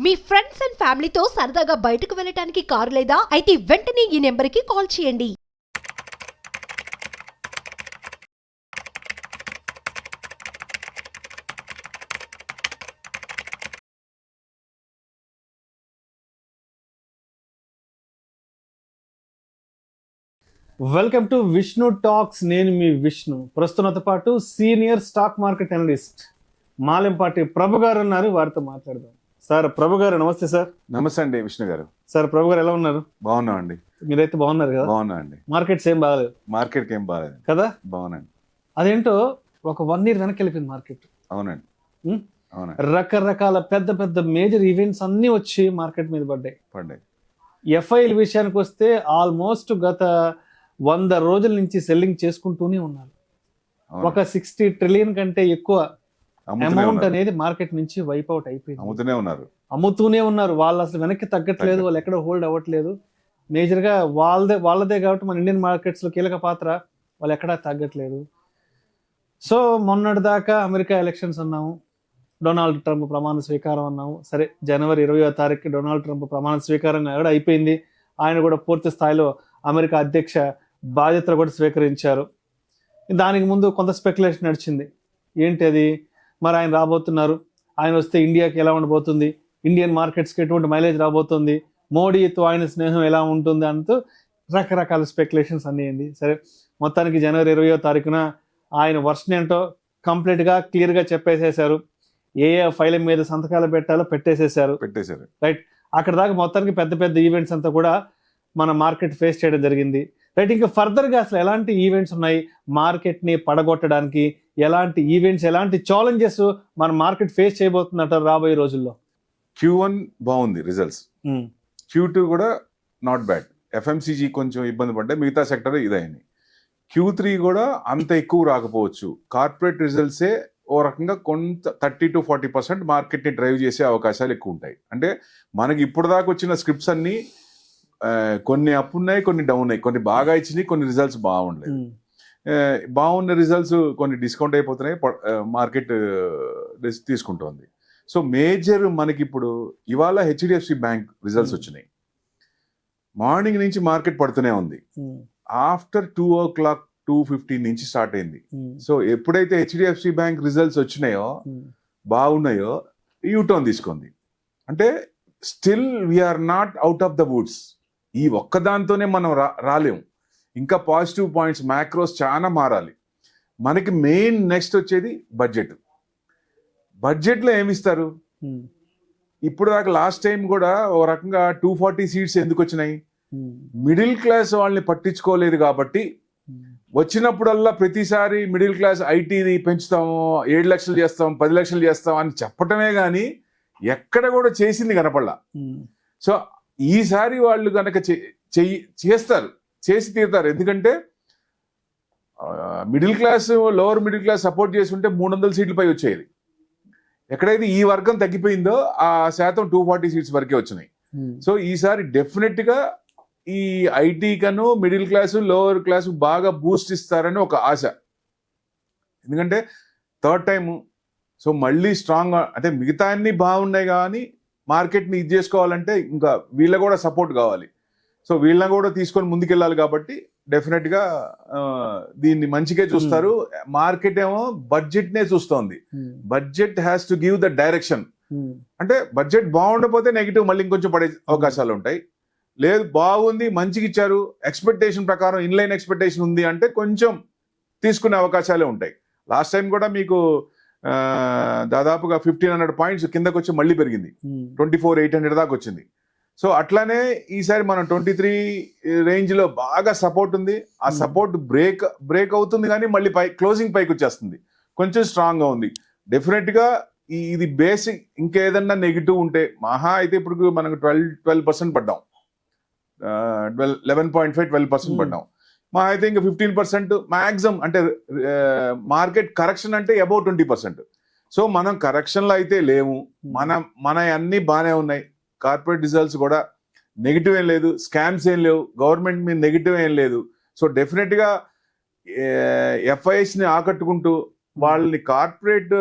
Me friends and ఫ్యామిలీతో సరదాగా బయటకు వెళ్ళటానికి కారు లేదా అయితే వెంటనే ఈ నెంబర్కి కాల్ చేయండి. Welcome to Vishnu talks. నేను మీ విష్ణు. ప్రస్తుతంతో పాటు senior stock market analyst Malempati Prabhu garu ఉన్నారు. వారితో మాట్లాడదాం. సార్ ప్రభు గారు నమస్తే. సార్ నమస్తే అండి విష్ణు గారు. సార్ ప్రభు గారు ఎలా ఉన్నారు? బాగున్నాం అండి. మీరైతే బాగున్నారు కదా? బాగున్నా అండి. మార్కెట్స్ ఏం బాగాలేదు. మార్కెట్కి ఏం బాగాలేదు కదా? బాగున్నాండి. అదేంటో ఒక 1 year వెనక్కి వెళ్ళిపోయింది మార్కెట్. అవునండి. అవునండి. రకరకాల పెద్ద పెద్ద మేజర్ ఈవెంట్స్ అన్ని వచ్చి మార్కెట్ మీద పడ్డాయి. ఎఫ్ఐల విషయానికి వస్తే ఆల్మోస్ట్ గత 100 రోజుల నుంచి సెల్లింగ్ చేసుకుంటూనే ఉన్నారు. ఒక 60 trillion కంటే ఎక్కువ అమౌంట్ అనేది మార్కెట్ నుంచి వైప్ అవుట్ అయిపోయింది. అమ్ముతూనే ఉన్నారు. వాళ్ళు అసలు వెనక్కి తగ్గట్లేదు. వాళ్ళు ఎక్కడ హోల్డ్ అవ్వట్లేదు. మేజర్ గా వాళ్ళదే కాబట్టి మన ఇండియన్ మార్కెట్స్ లో కీలక పాత్ర. వాళ్ళు ఎక్కడా తగ్గట్లేదు. సో మొన్నటి దాకా అమెరికా ఎలక్షన్స్ అన్నాము, డొనాల్డ్ ట్రంప్ ప్రమాణ స్వీకారం అన్నాము. సరే, జనవరి 20వ తారీఖు డొనాల్డ్ ట్రంప్ ప్రమాణ స్వీకారం కూడా అయిపోయింది. ఆయన కూడా పూర్తి స్థాయిలో అమెరికా అధ్యక్ష బాధ్యతలు కూడా స్వీకరించారు. దానికి ముందు కొంత స్పెక్యులేషన్ నడిచింది. ఏంటి అది? మరి ఆయన రాబోతున్నారు, ఆయన వస్తే ఇండియాకి ఎలా ఉండబోతుంది, ఇండియన్ మార్కెట్స్కి ఎటువంటి మైలేజ్ రాబోతుంది, మోడీతో ఆయన స్నేహం ఎలా ఉంటుంది అంటూ రకరకాల స్పెక్యులేషన్స్ అన్నీ అయింది. సరే, మొత్తానికి జనవరి 20వ తారీఖున ఆయన వర్షన్ ఏంటో కంప్లీట్గా క్లియర్గా చెప్పేసేసారు. ఏ ఫైల్ మీద సంతకాలు పెట్టాలో పెట్టేశారు. రైట్. అక్కడ దాకా మొత్తానికి పెద్ద పెద్ద ఈవెంట్స్ అంతా కూడా మన మార్కెట్ ఫేస్ చేయడం జరిగింది. రైట్. ఇంకా ఫర్దర్గా అసలు ఎలాంటి ఈవెంట్స్ ఉన్నాయి మార్కెట్ని పడగొట్టడానికి, ఎలాంటి ఈవెంట్స్, ఎలాంటి ఛాలెంజెస్ మన మార్కెట్ ఫేస్ చేయబోతుందంటారు రాబోయే రోజుల్లో? Q1 బాగుంది రిజల్ట్స్. Q2 కూడా నాట్ బ్యాడ్. FMCG కొంచెం ఇబ్బంది పడ్డాయి, మిగతా సెక్టర్ ఇదైంది. Q3 కూడా అంత ఎక్కువ రాకపోవచ్చు. కార్పొరేట్ రిజల్ట్సే ఓ రకంగా కొంత 30 to 40% మార్కెట్ని డ్రైవ్ చేసే అవకాశాలు ఎక్కువ ఉంటాయి. అంటే మనకి ఇప్పుడు దాకా వచ్చిన స్క్రిప్ట్స్ అన్నీ కొన్ని అప్ ఉన్నాయి, కొన్ని డౌన్ అయ్యి, కొన్ని బాగా ఇచ్చినాయి, కొన్ని రిజల్ట్స్ బాగుండలేదు. బాగున్న రిజల్ట్స్ కొన్ని డిస్కౌంట్ అయిపోతున్నాయి, మార్కెట్ తీసుకుంటోంది. సో మేజర్ మనకి ఇప్పుడు ఇవాళ HDFC బ్యాంక్ రిజల్ట్స్ వచ్చినాయి. మార్నింగ్ నుంచి మార్కెట్ పడుతూనే ఉంది. ఆఫ్టర్ 2 o'clock 2:15 నుంచి స్టార్ట్ అయింది. సో ఎప్పుడైతే HDFC బ్యాంక్ రిజల్ట్స్ వచ్చినాయో, బాగున్నాయో, యూటర్న్ తీసుకుంది. అంటే still we are not out of the woods. ఈ ఒక్కదాంతోనే మనం రాలేము. ఇంకా పాజిటివ్ పాయింట్స్, మ్యాక్రోస్ చాలా మారాలి. మనకి మెయిన్ నెక్స్ట్ వచ్చేది బడ్జెట్. బడ్జెట్లో ఏమిస్తారు? ఇప్పుడు దాకా లాస్ట్ టైం కూడా ఒక రకంగా 240 seats ఎందుకు వచ్చినాయి? మిడిల్ క్లాస్ వాళ్ళని పట్టించుకోలేదు కాబట్టి వచ్చినప్పుడల్లా ప్రతిసారి మిడిల్ క్లాస్ ఐటీది పెంచుతాము, 7 లక్షలు చేస్తాం, 10 లక్షలు చేస్తాం అని చెప్పటమే కానీ ఎక్కడ కూడా చేసింది కనపడలా. సో ఈసారి వాళ్ళు కనుక చేసి తీరుతారు. ఎందుకంటే middle class, lower middle class support చేసి ఉంటే 300 seats పై వచ్చేది. ఎక్కడైతే ఈ వర్గం తగ్గిపోయిందో ఆ శాతం 240 seats వరకే వచ్చినాయి. సో ఈసారి డెఫినెట్ గా ఈ ఐటీ కను మిడిల్ క్లాసు, లోవర్ క్లాసు బాగా బూస్ట్ ఇస్తారని ఒక ఆశ. ఎందుకంటే థర్డ్ టైము. సో మళ్ళీ స్ట్రాంగ్, అంటే మిగతా అన్ని బాగున్నాయి కానీ మార్కెట్ని ఇది చేసుకోవాలంటే ఇంకా వీళ్ళ కూడా సపోర్ట్ కావాలి. సో వీళ్ళని కూడా తీసుకొని ముందుకెళ్ళాలి కాబట్టి డెఫినెట్గా దీన్ని మంచిగా చూస్తారు. మార్కెట్ ఏమో బడ్జెట్నే చూస్తోంది. Budget has to give the direction. అంటే బడ్జెట్ బాగుండకపోతే నెగిటివ్ మళ్ళీ ఇంకొంచెం పడే అవకాశాలు ఉంటాయి. లేదు బాగుంది, మంచిగా ఇచ్చారు, ఎక్స్పెక్టేషన్ ప్రకారం ఇన్లైన్ ఎక్స్పెక్టేషన్ ఉంది అంటే కొంచెం తీసుకునే అవకాశాలే ఉంటాయి. లాస్ట్ టైం కూడా మీకు దాదాపుగా 1,500 points కిందకు వచ్చి మళ్ళీ పెరిగింది. 24,800 దాకా వచ్చింది. సో అట్లానే ఈసారి మనం 23 రేంజ్లో బాగా సపోర్ట్ ఉంది. ఆ సపోర్ట్ బ్రేక్ అవుతుంది కానీ మళ్ళీ క్లోజింగ్ పైకి వచ్చేస్తుంది. కొంచెం స్ట్రాంగ్గా ఉంది. డెఫినెట్గా ఇది బేసిక్. ఇంకేదన్నా నెగిటివ్ ఉంటే మహా అయితే ఇప్పుడు మనకు 12% పడ్డాం, 11.5-12% పడ్డాం. మా అయితే ఇంకా 15% మ్యాక్సిమం. అంటే మార్కెట్ కరెక్షన్ అంటే అబౌవ్ 20%. సో మనం కరెక్షన్లో అయితే లేవు. మన అన్నీ బాగానే ఉన్నాయి. కార్పొరేట్ రిజల్ట్స్ కూడా నెగిటివ్ ఏం లేదు, స్కామ్స్ ఏం లేవు, గవర్నమెంట్ మీద నెగిటివ్ ఏం లేదు. సో డెఫినెట్గా FISని ఆకట్టుకుంటూ వాళ్ళని కార్పొరేట్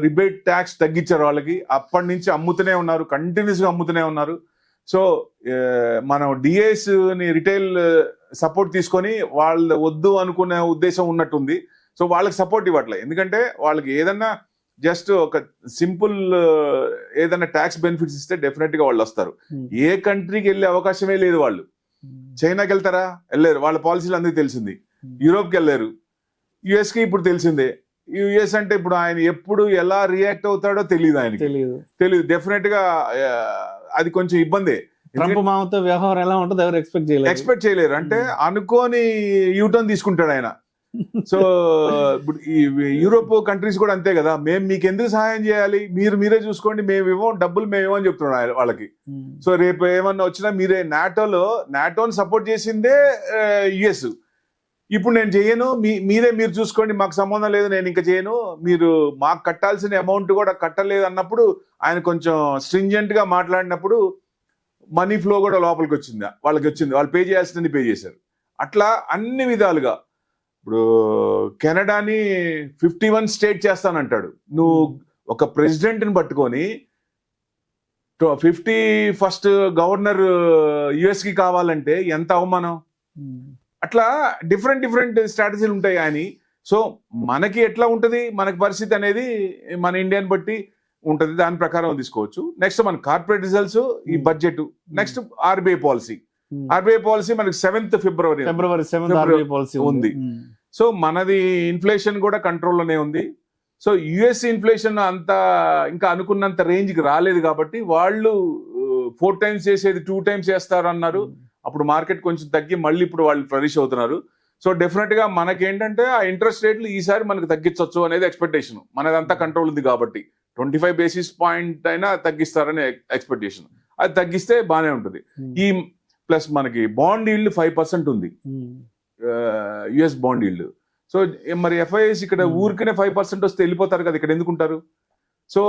రిబేట్ ట్యాక్స్ తగ్గించారు వాళ్ళకి. అప్పటి నుంచి అమ్ముతూనే ఉన్నారు, కంటిన్యూస్ గా అమ్ముతూనే ఉన్నారు. సో మనం డిఎస్ ని రిటైల్ సపోర్ట్ తీసుకొని వాళ్ళు వద్దు అనుకునే ఉద్దేశం ఉన్నట్టుంది. సో వాళ్ళకి సపోర్ట్ ఇవ్వట్లే, ఎందుకంటే వాళ్ళకి ఏదన్నా జస్ట్ ఒక సింపుల్ ఏదైనా ట్యాక్స్ బెనిఫిట్స్ ఇస్తే డెఫినెట్ గా వాళ్ళు వస్తారు. ఏ కంట్రీకి వెళ్ళే అవకాశమే లేదు వాళ్ళు. చైనాకి వెళ్తారా? వెళ్ళారు, వాళ్ళ పాలసీలు అందరికీ తెలిసింది. యూరోప్కి వెళ్ళారు, యుఎస్ కి ఇప్పుడు తెలిసిందే. యుఎస్ అంటే ఇప్పుడు ఆయన ఎప్పుడు ఎలా రియాక్ట్ అవుతాడో తెలియదు, ఆయనకి తెలియదు. డెఫినెట్ గా అది కొంచెం ఇబ్బందే. ట్రంప్ మామతో వ్యవహారం ఎలా ఉంటుందో ఎవరు ఎక్స్పెక్ట్ చేయలేరు. అంటే అనుకోని యూటర్న్ తీసుకుంటాడు ఆయన. సో ఇప్పుడు ఈ యూరోప్ కంట్రీస్ కూడా అంతే కదా, మేము మీకు ఎందుకు సహాయం చేయాలి, మీరే చూసుకోండి, మేము ఇవ్వం డబ్బులు, మేము ఇవ్వని చెప్తున్నాడు వాళ్ళకి. సో రేపు ఏమన్నా వచ్చినా మీరే నాటోని సపోర్ట్ చేసిందే యుఎస్. ఇప్పుడు నేను చేయను, మీరు చూసుకోండి, మాకు సంబంధం లేదు, నేను ఇంకా చేయను, మీరు మాకు కట్టాల్సిన అమౌంట్ కూడా కట్టలేదు అన్నప్పుడు ఆయన కొంచెం స్ట్రింజెంట్ గా మాట్లాడినప్పుడు మనీ ఫ్లో కూడా లోపలికి వచ్చింది, వాళ్ళకి వచ్చింది, వాళ్ళు పే చేయాల్సింది పే చేశారు. అట్లా అన్ని విధాలుగా ఇప్పుడు కెనడాని 51 స్టేట్ చేస్తానంటాడు. నువ్వు ఒక ప్రెసిడెంట్ ని పట్టుకొని 51st గవర్నర్ యుఎస్ కి కావాలంటే ఎంత అవమానం. అట్లా డిఫరెంట్ స్ట్రాటజీలు ఉంటాయి అని. సో మనకి ఎట్లా ఉంటది మనకి పరిస్థితి అనేది మన ఇండియాని బట్టి ఉంటది, దాని ప్రకారం తీసుకోవచ్చు. నెక్స్ట్ మన కార్పొరేట్ రిజల్ట్స్, ఈ budget, next RBI policy. RBI policy మనకి 7th ఫిబ్రవరి ఉంది. సో మనది ఇన్ఫ్లేషన్ కూడా కంట్రోల్లోనే ఉంది. సో యుఎస్ ఇన్ఫ్లేషన్ అంత ఇంకా అనుకున్నంత రేంజ్కి రాలేదు కాబట్టి వాళ్ళు 4 times చేసేది 2 times చేస్తారు అన్నారు. అప్పుడు మార్కెట్ కొంచెం తగ్గి మళ్ళీ ఇప్పుడు వాళ్ళు ఫ్లరిష్ అవుతున్నారు. సో డెఫినెట్ గా మనకేంటంటే ఆ ఇంట్రెస్ట్ రేట్లు ఈసారి మనకు తగ్గించవచ్చు అనేది ఎక్స్పెక్టేషన్. మనదంతా కంట్రోల్ ఉంది కాబట్టి 25 basis point అయినా తగ్గిస్తారనే ఎక్స్పెక్టేషన్. అది తగ్గిస్తే బాగానే ఉంటుంది. ఈ ప్లస్ మనకి బాండ్ ఈల్డ్ 5% ఉంది, యుఎస్ బాండ్ ఈల్డ్. సో మరి ఎఫ్ఐఎస్ ఇక్కడ ఊరికనే 5% వస్తే వెళ్ళిపోతారు కదా, ఇక్కడ ఎందుకుంటారు? సో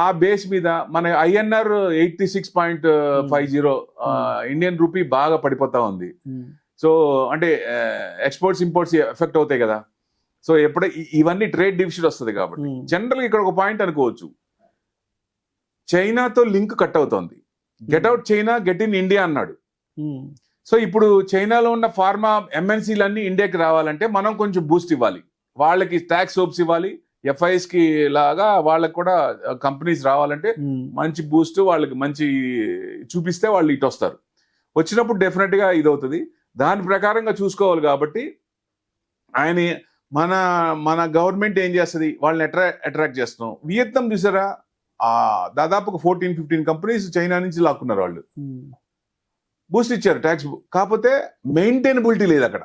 ఆ బేస్ మీద మన ఐఎన్ఆర్ 86.50 ఇండియన్ రూపీ బాగా పడిపోతా ఉంది. సో అంటే ఎక్స్పోర్ట్స్ ఇంపోర్ట్స్ ఎఫెక్ట్ అవుతాయి కదా. సో ఇవన్నీ ట్రేడ్ డిఫిసిట్ వస్తుంది కాబట్టి జనరల్ గా ఇక్కడ ఒక పాయింట్ అనుకోవచ్చు, చైనాతో లింక్ కట్ అవుతోంది. Get out China, get in India అన్నాడు. సో ఇప్పుడు చైనాలో ఉన్న ఫార్మా ఎంఎన్సీలన్నీ ఇండియాకి రావాలంటే మనం కొంచెం బూస్ట్ ఇవ్వాలి, వాళ్ళకి ట్యాక్స్ సోప్స్ ఇవ్వాలి. ఎఫ్ఐఎస్ కి లాగా వాళ్ళకి కూడా కంపెనీస్ రావాలంటే మంచి బూస్ట్, వాళ్ళకి మంచి చూపిస్తే వాళ్ళు ఇటు వస్తారు. వచ్చినప్పుడు డెఫినెట్ గా ఇది అవుతుంది. దాని ప్రకారంగా చూసుకోవాలి కాబట్టి ఆయన మన గవర్నమెంట్ ఏం చేస్తుంది, వాళ్ళని అట్రాక్ట్ చేస్తున్నాం. వియత్నాం చూసారా, దాదాపు 14-15 కంపెనీస్ చైనా నుంచి లాక్కున్నారు వాళ్ళు, బూస్ట్ ఇచ్చారు ట్యాక్స్. కాకపోతే మెయింటైనబిలిటీ లేదు అక్కడ,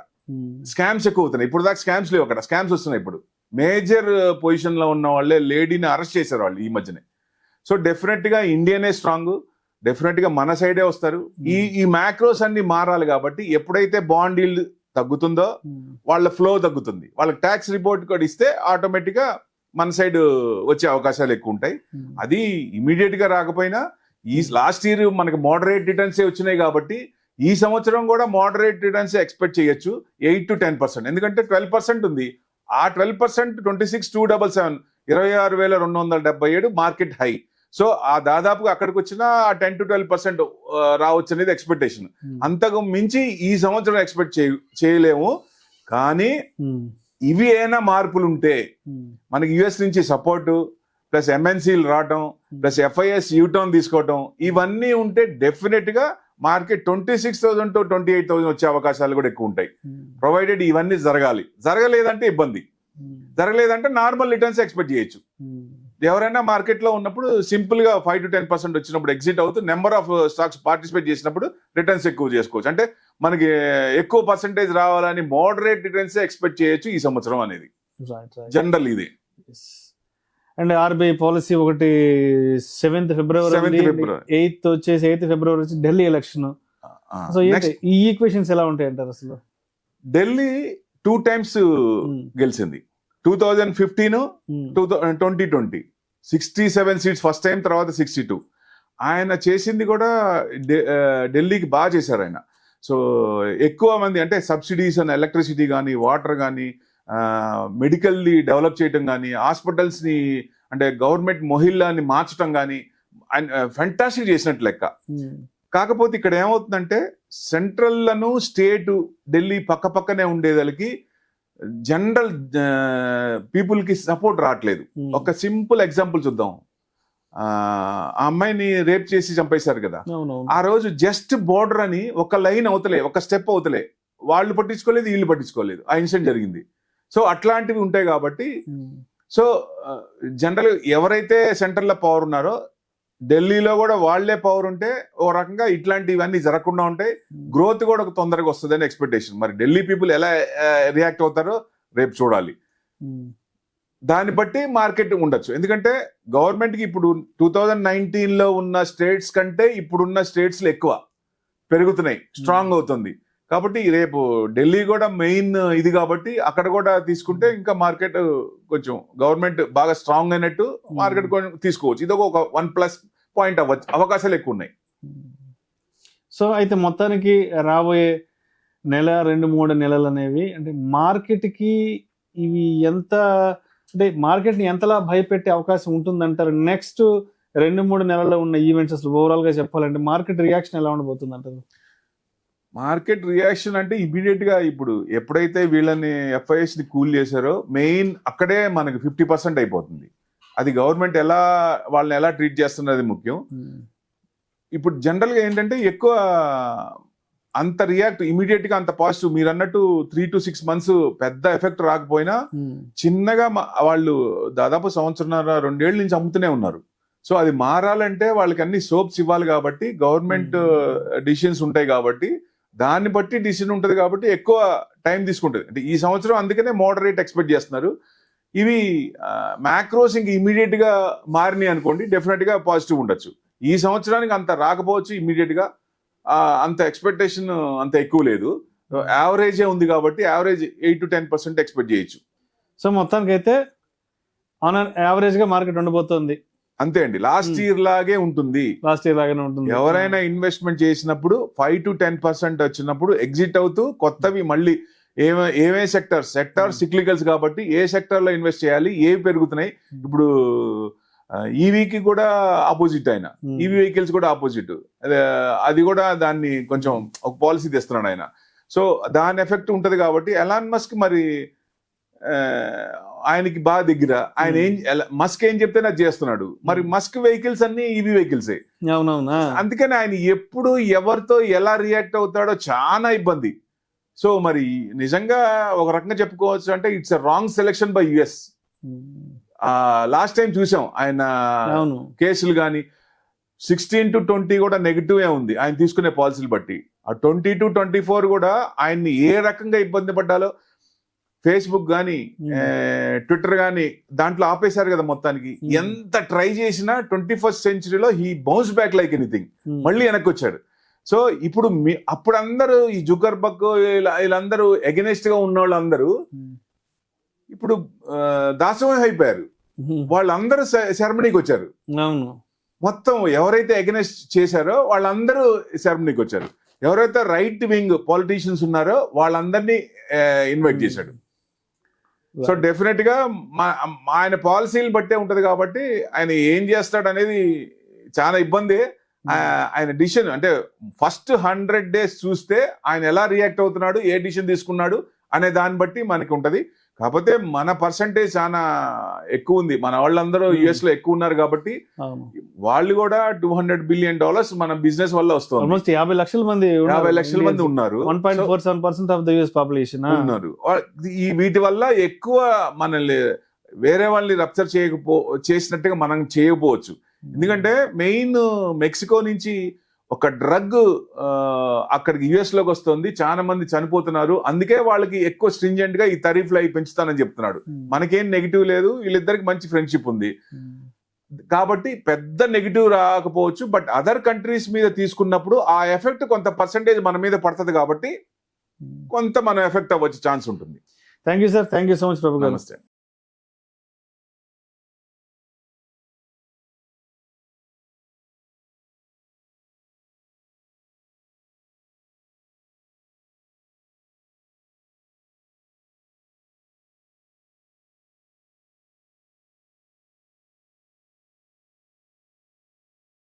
స్కామ్స్ ఎక్కువ అవుతున్నాయి. ఇప్పుడు దాకా స్కామ్స్ లేవు, అక్కడ స్కామ్స్ వస్తున్నాయి. ఇప్పుడు మేజర్ పొజిషన్ లో ఉన్న వాళ్ళే లేడీని అరెస్ట్ చేశారు వాళ్ళు ఈ మధ్యనే. సో డెఫినెట్ గా ఇండియానే స్ట్రాంగ్, డెఫినెట్ గా మన సైడే వస్తారు. ఈ మ్యాక్రోస్ అన్ని మారాలి కాబట్టి ఎప్పుడైతే బాండ్ ఈల్డ్ తగ్గుతుందో వాళ్ళ ఫ్లో తగ్గుతుంది, వాళ్ళకి ట్యాక్స్ రిపోర్ట్ కూడా ఇస్తే ఆటోమేటిక్ గా మన సైడ్ వచ్చే అవకాశాలు ఎక్కువ ఉంటాయి. అది ఇమీడియట్ గా రాకపోయినా ఈ లాస్ట్ ఇయర్ మనకి మోడరేట్ రిటర్న్స్ వచ్చినాయి కాబట్టి ఈ సంవత్సరం కూడా మోడరేట్ రిటర్న్స్ ఎక్స్పెక్ట్ చేయొచ్చు, 8 to 10%. ఎందుకంటే 12% ఉంది. ఆ 12% 26,277 26,277 మార్కెట్ హై. సో ఆ దాదాపుగా అక్కడికి వచ్చిన 10 to 12% రావచ్చు అనేది ఎక్స్పెక్టేషన్. అంతకు మించి ఈ సంవత్సరం ఎక్స్పెక్ట్ చేయలేము. కానీ ఇవి ఏమైనా మార్పులు ఉంటే మనకి యుఎస్ నుంచి సపోర్టు ప్లస్ ఎంఎన్సీలు రావటం ప్లస్ ఎఫ్ఐఎస్ యూటర్న్ తీసుకోవటం ఇవన్నీ ఉంటే డెఫినెట్ గా మార్కెట్ 26,000 to 28,000 వచ్చే అవకాశాలు కూడా ఎక్కువ ఉంటాయి, ప్రొవైడెడ్ ఇవన్నీ జరగాలి. జరగలేదంటే ఇబ్బంది, జరగలేదంటే నార్మల్ రిటర్న్స్ ఎక్స్పెక్ట్ చేయొచ్చు. ఎవరైనా మార్కెట్ లో ఉన్నప్పుడు సింపుల్ గా 5 to 10% వచ్చినప్పుడు ఎగ్జిట్ అవుతూ నెంబర్ ఆఫ్ స్టాక్స్ పార్టిసిపేట్ చేసినప్పుడు రిటర్న్స్ ఎక్కువ చేసుకోవచ్చు. అంటే మనకి ఎక్కువ పర్సెంటేజ్ రావాలని మోడరేట్ రిటర్న్స్ ఎక్స్పెక్ట్ చేయొచ్చు ఈ సంవత్సరం అనేది జనరల్ ఇది. అండ్ ఆర్బీఐ పాలసీ ఒకటి 7th ఫిబ్రవరి 8th వచ్చేసి 8th ఫిబ్రవరి వచ్చి ఢిల్లీ ఎలక్షన్. సో ఈ ఈక్వేషన్స్ ఎలా ఉంటాయి అంటారు? అసలు ఢిల్లీ 2 times గెలిచింది, 2015, 2020. 67 seats ఫస్ట్ టైం, తర్వాత 62. ఆయన చేసింది కూడా ఢిల్లీకి బాగా చేశారు ఆయన. సో ఎక్కువ మంది అంటే సబ్సిడీస్ అండ్ ఎలక్ట్రిసిటీ కానీ వాటర్ కానీ మెడికల్లీ డెవలప్ చేయటం కానీ, హాస్పిటల్స్ని అంటే గవర్నమెంట్ మొహిల్లాని మార్చడం కానీ ఫెంటాస్టిక్ చేసినట్టు లెక్క. కాకపోతే ఇక్కడ ఏమవుతుందంటే సెంట్రల్లను స్టేట్ ఢిల్లీ పక్క పక్కనే ఉండేదానికి జనరల్ పీపుల్కి సపోర్ట్ రావట్లేదు. ఒక సింపుల్ ఎగ్జాంపుల్ చూద్దాం. ఆ అమ్మాయిని రేప్ చేసి చంపేశారు కదా, ఆ రోజు జస్ట్ బోర్డర్ అని ఒక లైన్ అవతలే, ఒక స్టెప్ అవతలే, వాళ్ళు పట్టించుకోలేదు, వీళ్ళు పట్టించుకోలేదు, ఆ ఇన్సిడెంట్ జరిగింది. సో అట్లాంటివి ఉంటాయి కాబట్టి సో జనరల్ ఎవరైతే సెంట్రల్లో పవర్ ఉన్నారో ఢిల్లీలో కూడా వాళ్లే పవర్ ఉంటే ఓ రకంగా ఇట్లాంటివన్నీ జరగకుండా ఉంటాయి, గ్రోత్ కూడా ఒక తొందరగా వస్తుంది అని ఎక్స్పెక్టేషన్. మరి ఢిల్లీ పీపుల్ ఎలా రియాక్ట్ అవుతారో రేపు చూడాలి. దాన్ని బట్టి మార్కెట్ ఉండొచ్చు. ఎందుకంటే గవర్నమెంట్కి ఇప్పుడు 2019లో ఉన్న స్టేట్స్ కంటే ఇప్పుడున్న స్టేట్స్లో ఎక్కువ పెరుగుతున్నాయి, స్ట్రాంగ్ అవుతుంది. కాబట్టి రేపు ఢిల్లీ కూడా మెయిన్ ఇది కాబట్టి అక్కడ కూడా తీసుకుంటే ఇంకా మార్కెట్ కొంచెం గవర్నమెంట్ బాగా స్ట్రాంగ్ అయినట్టు మార్కెట్ తీసుకోవచ్చు. ఇది ఒక 1+ పాయింట్ అవ్వచ్చు, అవకాశాలు ఎక్కువ ఉన్నాయి. సో అయితే మొత్తానికి రాబోయే నెల 2-3 నెలలు అనేవి అంటే మార్కెట్కి ఇవి ఎంత అంటే మార్కెట్ని ఎంతలా భయపెట్టే అవకాశం ఉంటుందంటారు? నెక్స్ట్ 2-3 నెలల్లో ఉన్న ఈవెంట్స్ అసలు ఓవరాల్గా చెప్పాలంటే మార్కెట్ రియాక్షన్ ఎలా ఉండబోతుంది అంటారు? మార్కెట్ రియాక్షన్ అంటే ఇమీడియట్ గా ఇప్పుడు ఎప్పుడైతే వీళ్ళని ఎఫ్ఐఎస్ ని కూల్ చేశారో మెయిన్ అక్కడే మనకి 50% అయిపోతుంది. అది గవర్నమెంట్ వాళ్ళని ఎలా ట్రీట్ చేస్తున్నది ముఖ్యం. ఇప్పుడు జనరల్ గా ఏంటంటే ఎక్కువ అంత రియాక్ట్ ఇమీడియట్ గా అంత పాజిటివ్ మీరు అన్నట్టు 3 to 6 months పెద్ద ఎఫెక్ట్ రాకపోయినా చిన్నగా వాళ్ళు దాదాపు 1.5-2 ఏళ్ళ నుంచి అమ్ముతూనే ఉన్నారు. సో అది మారాలంటే వాళ్ళకి అన్ని సోప్స్ ఇవ్వాలి కాబట్టి గవర్నమెంట్ డిసిషన్స్ ఉంటాయి కాబట్టి దాన్ని బట్టి డిసిషన్ ఉంటుంది కాబట్టి ఎక్కువ టైం తీసుకుంటుంది. అంటే ఈ సంవత్సరం అందుకనే మోడరేట్ ఎక్స్పెక్ట్ చేస్తున్నారు. ఇవి మ్యాక్రోస్ ఇంక ఇమీడియట్ గా మారినాయి అనుకోండి, డెఫినెట్ గా పాజిటివ్ ఉండొచ్చు. ఈ సంవత్సరానికి అంత రాకపోవచ్చు ఇమీడియట్ గా, అంత ఎక్స్పెక్టేషన్ అంత ఎక్కువ లేదు. యావరేజే ఉంది కాబట్టి యావరేజ్ 8 to 10% ఎక్స్పెక్ట్ చేయొచ్చు. సో మొత్తానికైతే ఆన్ యావరేజ్ గా మార్కెట్ ఉండబోతోంది. అంతే అండి, లాస్ట్ ఇయర్ లాగే ఉంటుంది. లాస్ట్ ఇయర్ లాగానే ఉంటుంది. ఎవరైనా ఇన్వెస్ట్మెంట్ చేసినప్పుడు 5 to 10% వచ్చినప్పుడు ఎగ్జిట్ అవుతూ కొత్తవి మళ్ళీ ఏమే సెక్టర్ సిక్లికల్స్ కాబట్టి ఏ సెక్టర్ లో ఇన్వెస్ట్ చేయాలి, ఏవి పెరుగుతున్నాయి. ఇప్పుడు ఈవీకి కూడా ఆపోజిట్ ఆయన, ఈవీ వెహికల్స్ కూడా ఆపోజిట్, అది కూడా దాన్ని కొంచెం ఒక పాలసీ తెస్తున్నాడు ఆయన. సో దాని ఎఫెక్ట్ ఉంటది కాబట్టి ఎలాన్ మస్క్ మరి ఆయనకి బాగా దగ్గర, ఆయన మస్క్ ఏం చెప్తే నాకు చేస్తున్నాడు. మరి మస్క్ వెహికల్స్ అన్ని ఈవీ వెహికల్సే. అవునవునా, అందుకని ఆయన ఎప్పుడు ఎవరితో ఎలా రియాక్ట్ అవుతాడో చాలా ఇబ్బంది. సో మరి నిజంగా ఒక రకంగా చెప్పుకోవచ్చు అంటే it's wrong selection by US. Last time చూసాం ఆయన కేసులు కానీ 16 to 20 కూడా నెగిటివే ఉంది ఆయన తీసుకునే పాలసీలు బట్టి. ఆ 20 to 24 కూడా ఆయన్ని ఏ రకంగా ఇబ్బంది పడ్డాలో ఫేస్బుక్ కానీ ట్విట్టర్ కానీ దాంట్లో ఆపేశారు కదా మొత్తానికి. ఎంత ట్రై చేసినా 21st centuryలో he bounce back like anything, మళ్ళీ వెనక్కి వచ్చాడు. సో ఇప్పుడు అప్పుడు అందరూ ఈ జుకర్బర్గ్ వీళ్ళందరూ ఎగెనెస్ట్ గా ఉన్న వాళ్ళందరూ ఇప్పుడు దాసోహం అయిపోయారు. వాళ్ళందరూ సెరమనీకి వచ్చారు. మొత్తం ఎవరైతే ఎగెనెస్ట్ చేశారో వాళ్ళందరూ సెరమనీకి వచ్చారు. ఎవరైతే రైట్ వింగ్ పాలిటీషియన్స్ ఉన్నారో వాళ్ళందరినీ ఇన్వైట్ చేశాడు. సో డెఫినెట్ గా ఆయన పాలసీలు బట్టే ఉంటది కాబట్టి ఆయన ఏం చేస్తాడు అనేది చాలా ఇబ్బంది. ఆయన డిసిషన్ అంటే ఫస్ట్ 100 days చూస్తే ఆయన ఎలా రియాక్ట్ అవుతున్నాడు, ఏ డిసిషన్ తీసుకున్నాడు అనే దాన్ని బట్టి మనకి ఉంటది. కాకపోతే మన పర్సంటేజ్ చాలా ఎక్కువ ఉంది, మన వాళ్ళందరూ యుఎస్ లో ఎక్కువ ఉన్నారు కాబట్టి వాళ్ళు కూడా $200 billion మన బిజినెస్ వల్ల వస్తుంది. 50 లక్షల మంది ఉన్నారు. 1.47% ఆఫ్ ద యుఎస్ పాపులేషన్ ఉన్నారు. ఈ వీటి వల్ల ఎక్కువ మనల్ని వేరే వాళ్ళని రప్చర్ చేసినట్టుగా మనం చేయకపోవచ్చు. ఎందుకంటే మెయిన్ మెక్సికో నుంచి ఒక డ్రగ్ అక్కడికి యుఎస్ లోకి వస్తుంది, చాలా మంది చనిపోతున్నారు. అందుకే వాళ్ళకి ఎక్కువ స్ట్రింజెంట్ గా ఈ తరీఫ్లు అవి పెంచుతానని చెప్తున్నాడు. మనకేం నెగిటివ్ లేదు, వీళ్ళిద్దరికి మంచి ఫ్రెండ్షిప్ ఉంది కాబట్టి పెద్ద నెగిటివ్ రాకపోవచ్చు. బట్ అదర్ కంట్రీస్ మీద తీసుకున్నప్పుడు ఆ ఎఫెక్ట్ కొంత పర్సంటేజ్ మన మీద పడుతుంది కాబట్టి కొంత మన ఎఫెక్ట్ అవ్వచ్చు ఛాన్స్ ఉంటుంది. Thank you sir, thank you so much Prabhu garu. నమస్తే.